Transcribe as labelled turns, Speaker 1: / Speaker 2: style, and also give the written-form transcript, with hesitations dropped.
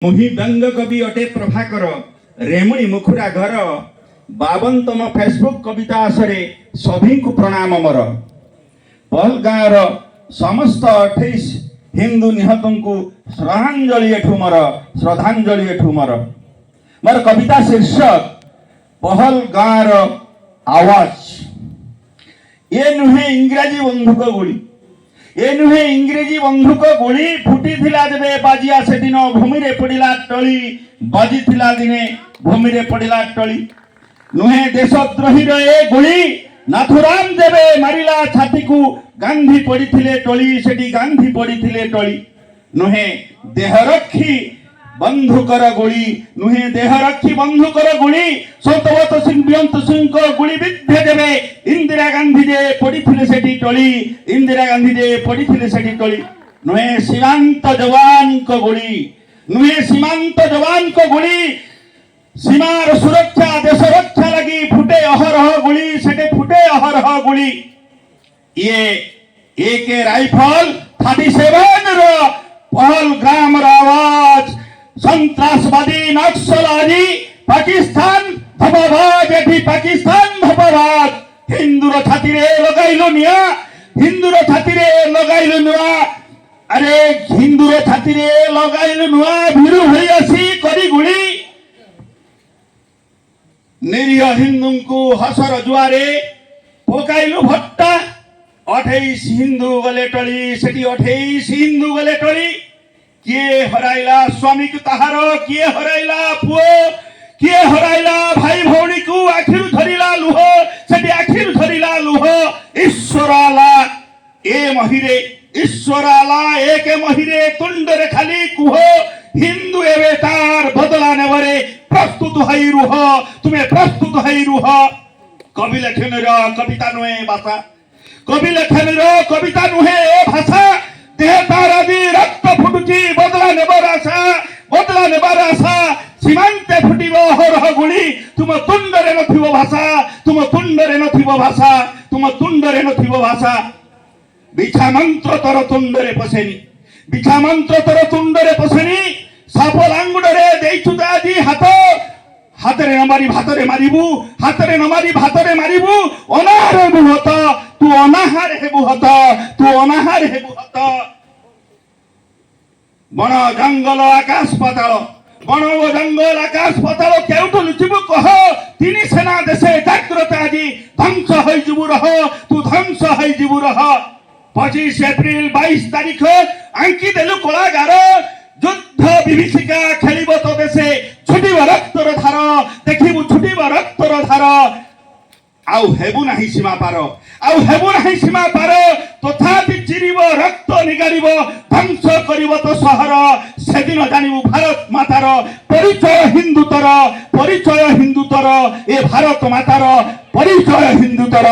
Speaker 1: मुही व्यंग कवि अटे प्रभाकर रेमुणी मुखुरा घर 52तम फेसबुक कविता आसरे सभी को प्रणाम मोर पहलगाँवर समस्त 28 हिंदू निहतों को श्रद्धांजलि एठू मोर मोर कविता शीर्षक पहलगाँवर आवाज। ये नुहे इंग्राजी बंधुक गुली ए नुहे इंग्रेजी बंधुक गुली फुटी थिला देबे बाजिया से दिन भूमि रे पड़िला टली बाजी थिला दिने भूमि रे पड़िला टली नुहे देशद्रोही रे ए गुली नाथुराम देबे मारिला छाती को गांधी पड़िथिले टली सेठी गांधी पड़िथिले टली नुहे देहरक्षी बंधुकर गुली नुहे देहरक्षी बंधुकर गुली सतवत सिंह बियंत सिंह को गुली विद्या देबे इंदिरा गांधी जे पड़िथिले सेठी टली इंदिरा गांधी जे पड़िथिले सेठी टली नुहे सीमांत जवान को गुली नुहे सीमांत जवान को गुली सीमार सुरक्षा देश रक्षा लगी फुटे अहरह गुली सेटे फुटे अहरह गुली ये एक राइफल 37 रो पहलगाम आवाज सन्त्रासवादी नक्सलवादी पाकिस्तान धपाबाज एठी पाकिस्तान धपाबाज हिंदूर छाती रे लगाइलो निया हिंदूर छाती रे लगाइलो नुआ अरे हिंदूर छाती रे लगाइलो नुआ भिरु भई आसी करी गुली निरीह हिंदू को हसर जुआरे पकाइलो भट्टा 28 हिंदू गले टली सेठी 28 हिंदू गले टली किए हराइला स्वामी को ताहार किए हराइला पुओ किए हराइला भाई भौणी को आखिर धरिला लुह सेठी आखिर धरिला लुह ईश्वराला ए महिरे ईश्वराला एक महिरे तुंडरे खाली कुह हिंदू एवे तार बदला नेवरे प्रस्तुत हई रुह तुम्हें प्रस्तुत हई रुह कवि लेखन कविता नुहे भाषा कवि लेखन कविता नुहे ए भाषा देह तारादी रक्त फुटुची बदला नेबार आशा सीमांते फुटिबो हरह गुली तुम तुंडरे नथिबो भाषा तुम तुंडरे नथिबो भाषा तुम तुंडरे नथिबो भाषा बिछा मंत्र तर तुंडरे पसेनी बिछा मंत्र तर तुंडरे पसेनी साप लांगुडरे देइछु आदि हाथ हातरे नमारी भातरे मारिबु हातरे नमारी भातरे मारिबु अनाहार हेबु तू अनाहार हेबु तू अनाहार हेबु बन जंगल आकाश पाताल बन ओ जंगल आकाश पाताल केउठु लुचिबु कह तिनी सेना देशे जाग्रत आदि ध्वंस होई जिबु रह तू ध्वंस होई जिबु रह 25 एप्रिल 22 तारिख आंकी देलु कोलागार युद्ध विभीषिका खेलिब तो देशे छुटिब रक्तर धार देखिबु छुटिब रक्तर धार आउ हेबु नाही सीमा पार आउ हेबु नाही सीमा पार तथापि चिरिब रक्त निगारिब ध्वंस करिब तो शहर सेदिन जानिबु भारत मातार परिचय हिंदूतर ए भारत मातार परिचय हिंदूतर।